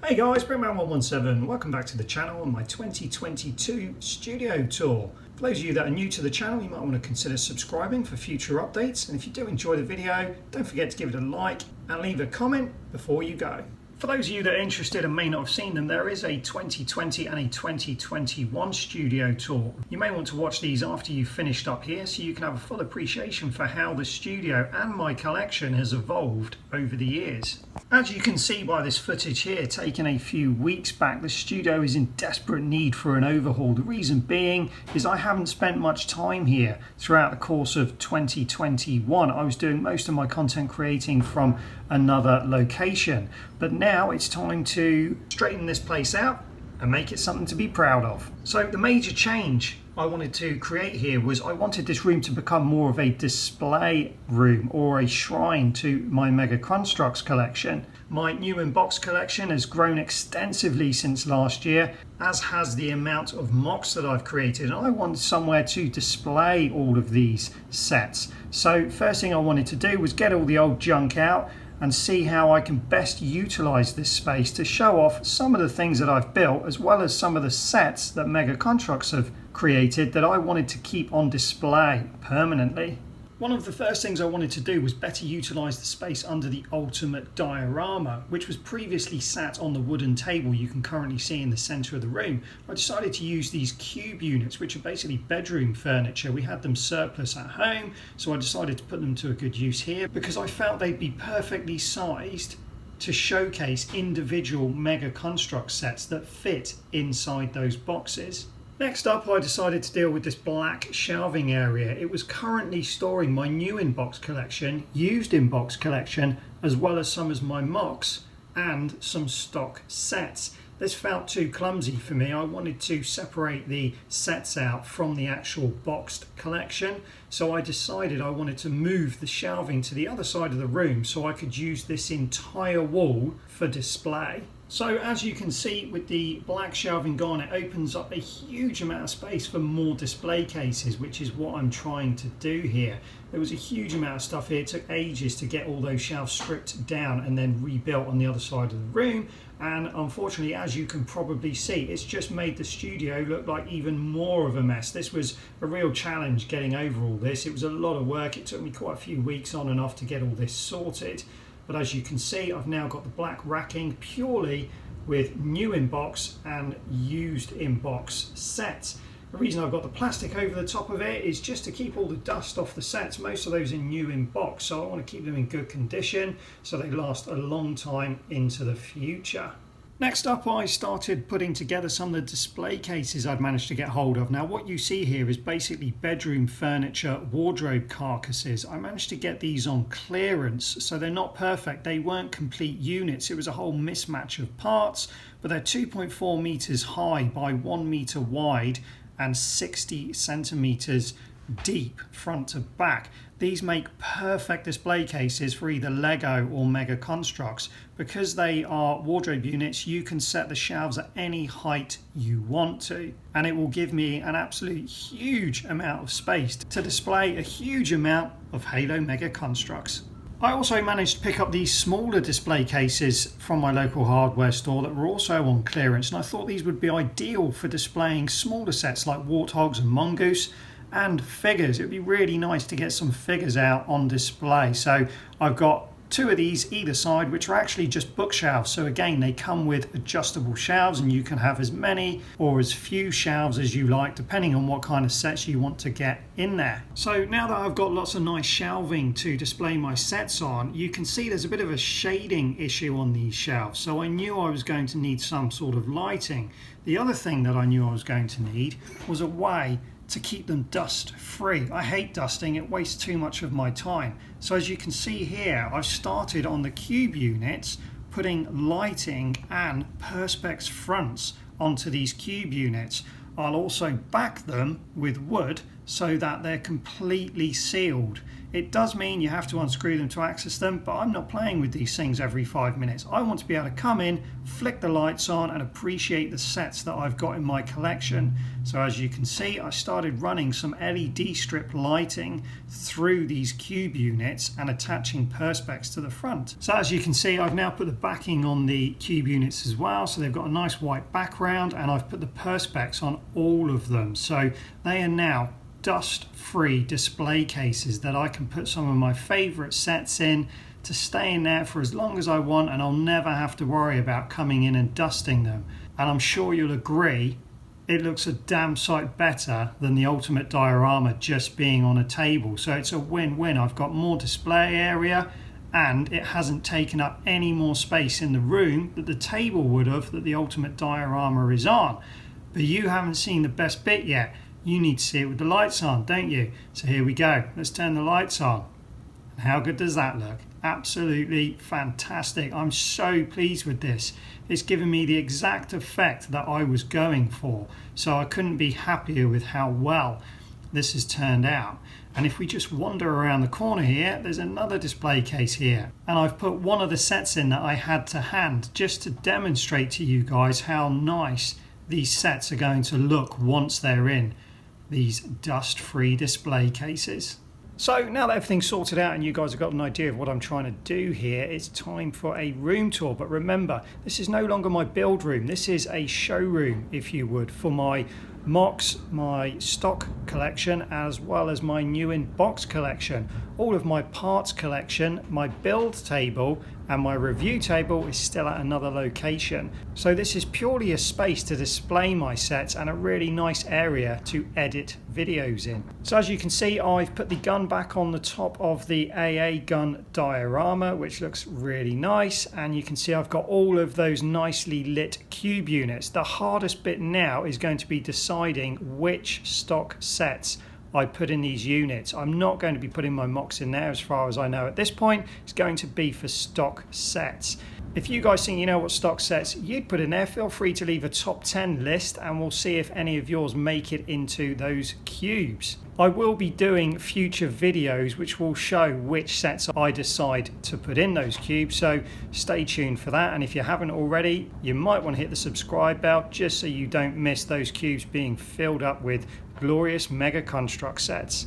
Hey guys, Brinkman117, welcome back to the channel on my 2022 studio tour. For those of you that are new to the channel, you might want to consider subscribing for future updates, and if you do enjoy the video, don't forget to give it a like and leave a comment before you go. For those of you that are interested and may not have seen them, there is a 2020 and a 2021 studio tour. You may want to watch these after you've finished up here so you can have a full appreciation for how the studio and my collection has evolved over the years. As you can see by this footage here, taken a few weeks back, the studio is in desperate need for an overhaul. The reason being is I haven't spent much time here throughout the course of 2021. I was doing most of my content creating from another location, but now it's time to straighten this place out and make it something to be proud of. So the major change I wanted to create here was I wanted this room to become more of a display room or a shrine to my Mega Construx collection. My new in-box collection has grown extensively since last year, as has the amount of mocks that I've created, and I wanted somewhere to display all of these sets. So first thing I wanted to do was get all the old junk out and see how I can best utilize this space to show off some of the things that I've built, as well as some of the sets that Mega Construx have created that I wanted to keep on display permanently. One of the first things I wanted to do was better utilize the space under the ultimate diorama, which was previously sat on the wooden table you can currently see in the center of the room. I decided to use these cube units, which are basically bedroom furniture. We had them surplus at home, so I decided to put them to a good use here because I felt they'd be perfectly sized to showcase individual Mega Construx sets that fit inside those boxes. Next up, I decided to deal with this black shelving area. It was currently storing my new in-box collection, used in-box collection, as well as some of my mocks and some stock sets. This felt too clumsy for me. I wanted to separate the sets out from the actual boxed collection, so I decided I wanted to move the shelving to the other side of the room so I could use this entire wall for display. So as you can see, with the black shelving gone, it opens up a huge amount of space for more display cases, which is what I'm trying to do here. There was a huge amount of stuff here. It took ages to get all those shelves stripped down and then rebuilt on the other side of the room. And unfortunately, as you can probably see, it's just made the studio look like even more of a mess. This was a real challenge getting over all this. It was a lot of work. It took me quite a few weeks on and off to get all this sorted. But as you can see, I've now got the black racking purely with new in-box and used in-box sets. The reason I've got the plastic over the top of it is just to keep all the dust off the sets. Most of those are new in-box, so I want to keep them in good condition so they last a long time into the future. Next up, I started putting together some of the display cases I'd managed to get hold of. Now what you see here is basically bedroom furniture wardrobe carcasses. I managed to get these on clearance, so they're not perfect. They weren't complete units. It was a whole mismatch of parts, but they're 2.4 meters high by 1 meter wide and 60 centimeters deep front to back. These make perfect display cases for either Lego or Mega Construx. Because they are wardrobe units, you can set the shelves at any height you want to, and it will give me an absolute huge amount of space to display a huge amount of HALO Mega Construx. I also managed to pick up these smaller display cases from my local hardware store that were also on clearance, and I thought these would be ideal for displaying smaller sets like warthogs and mongoose and figures. It would be really nice to get some figures out on display. So I've got two of these either side, which are actually just bookshelves. So again, they come with adjustable shelves, and you can have as many or as few shelves as you like, depending on what kind of sets you want to get in there. So now that I've got lots of nice shelving to display my sets on, you can see there's a bit of a shading issue on these shelves. So I knew I was going to need some sort of lighting. The other thing that I knew I was going to need was a way to keep them dust free. I hate dusting, it wastes too much of my time. So as you can see here, I've started on the cube units putting lighting and perspex fronts onto these cube units. I'll also back them with wood so that they're completely sealed. It does mean you have to unscrew them to access them, but I'm not playing with these things every 5 minutes. I want to be able to come in, flick the lights on and appreciate the sets that I've got in my collection. So as you can see, I started running some LED strip lighting through these cube units and attaching perspex to the front. So as you can see, I've now put the backing on the cube units as well. So they've got a nice white background, and I've put the perspex on all of them. So they are now dust-free display cases that I can put some of my favorite sets in to stay in there for as long as I want, and I'll never have to worry about coming in and dusting them. And I'm sure you'll agree, it looks a damn sight better than the ultimate diorama just being on a table. So it's a win-win. I've got more display area, and it hasn't taken up any more space in the room that the table would have that the ultimate diorama is on. But you haven't seen the best bit yet. You need to see it with the lights on, don't you? So here we go. Let's turn the lights on. And how good does that look? Absolutely fantastic. I'm so pleased with this. It's given me the exact effect that I was going for. So I couldn't be happier with how well this has turned out. And if we just wander around the corner here, there's another display case here. And I've put one of the sets in that I had to hand just to demonstrate to you guys how nice these sets are going to look once they're in these dust-free display cases. So now that everything's sorted out and you guys have got an idea of what I'm trying to do here, it's time for a room tour. But remember, this is no longer my build room. This is a showroom, if you would, for my MOCs, my stock collection, as well as my new in box collection. All of my parts collection, my build table and my review table is still at another location. So this is purely a space to display my sets and a really nice area to edit videos in. So as you can see, I've put the gun back on the top of the AA gun diorama, which looks really nice. And you can see I've got all of those nicely lit cube units. The hardest bit now is going to be deciding which stock sets I put in these units. I'm not going to be putting my MOCs in there as far as I know at this point. It's going to be for stock sets. If you guys think you know what stock sets you'd put in there, feel free to leave a top 10 list and we'll see if any of yours make it into those cubes. I will be doing future videos which will show which sets I decide to put in those cubes, so stay tuned for that. And if you haven't already, you might want to hit the subscribe bell just so you don't miss those cubes being filled up with glorious Mega Construx sets.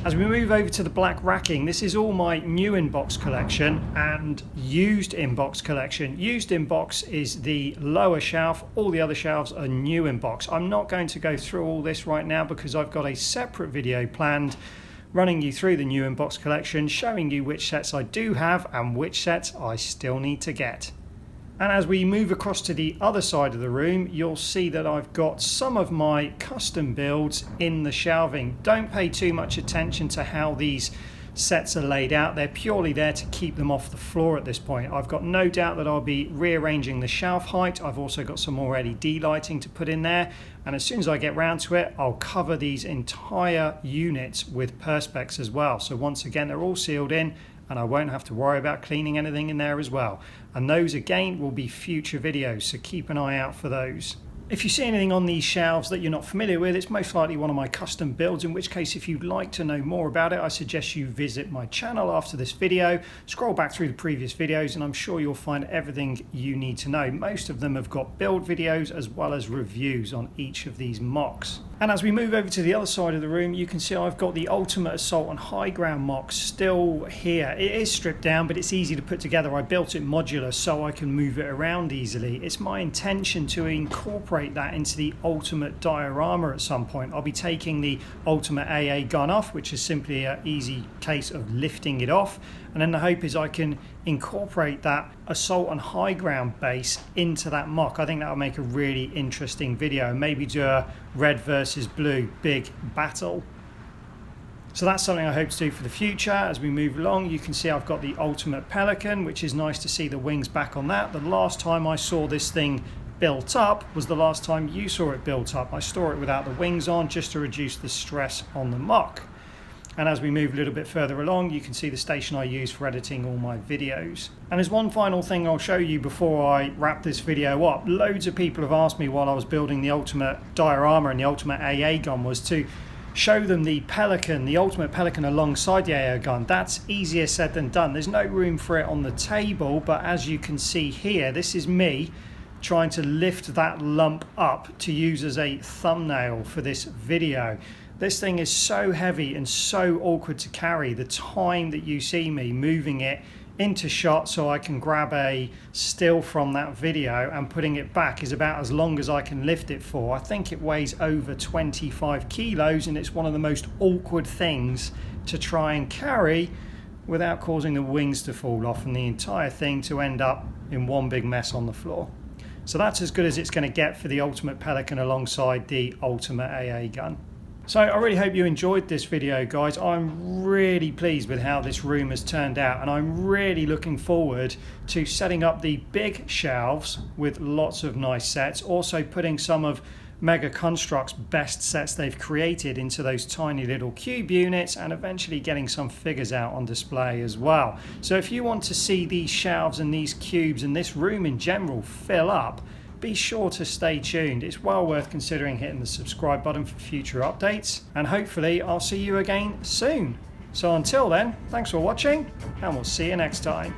As we move over to the black racking, this is all my new inbox collection and used inbox collection. Used inbox is the lower shelf, all the other shelves are new inbox. I'm not going to go through all this right now because I've got a separate video planned running you through the new inbox collection, showing you which sets I do have and which sets I still need to get. And as we move across to the other side of the room, you'll see that I've got some of my custom builds in the shelving. Don't pay too much attention to how these sets are laid out. They're purely there to keep them off the floor at this point. I've got no doubt that I'll be rearranging the shelf height. I've also got some more LED lighting to put in there. And as soon as I get round to it, I'll cover these entire units with perspex as well. So once again, they're all sealed in, and I won't have to worry about cleaning anything in there as well. And those again will be future videos, so keep an eye out for those. If you see anything on these shelves that you're not familiar with, it's most likely one of my custom builds, in which case if you'd like to know more about it, I suggest you visit my channel after this video, scroll back through the previous videos, and I'm sure you'll find everything you need to know. Most of them have got build videos as well as reviews on each of these MOCs. And as we move over to the other side of the room, you can see I've got the Ultimate Assault and High Ground MOC still here. It is stripped down, but it's easy to put together. I built it modular so I can move it around easily. It's my intention to incorporate that into the Ultimate diorama at some point. I'll be taking the Ultimate AA gun off, which is simply an easy case of lifting it off. And then the hope is I can incorporate that Assault and High Ground base into that MOC. I think that will make a really interesting video. Maybe do a red versus blue big battle. So that's something I hope to do for the future. As we move along, you can see I've got the Ultimate Pelican, which is nice to see the wings back on that. The last time I saw this thing built up was the last time you saw it built up. I store it without the wings on just to reduce the stress on the MOC. And as we move a little bit further along, you can see the station I use for editing all my videos. And there's one final thing I'll show you before I wrap this video up. Loads of people have asked me while I was building the Ultimate diorama and the Ultimate AA gun was to show them the Pelican, the Ultimate Pelican alongside the AO gun. That's easier said than done. There's no room for it on the table, but as you can see here, this is me trying to lift that lump up to use as a thumbnail for this video. This thing is so heavy and so awkward to carry. The time that you see me moving it into shot so I can grab a still from that video and putting it back is about as long as I can lift it for. I think it weighs over 25 kilos and it's one of the most awkward things to try and carry without causing the wings to fall off and the entire thing to end up in one big mess on the floor. So that's as good as it's going to get for the Ultimate Pelican alongside the Ultimate AA gun. So I really hope you enjoyed this video, guys. I'm really pleased with how this room has turned out, and I'm really looking forward to setting up the big shelves with lots of nice sets, also putting some of Mega Construx's best sets they've created into those tiny little cube units, and eventually getting some figures out on display as well. So if you want to see these shelves and these cubes and this room in general fill up, be sure to stay tuned. It's well worth considering hitting the subscribe button for future updates, and hopefully I'll see you again soon. So until then, thanks for watching, and we'll see you next time.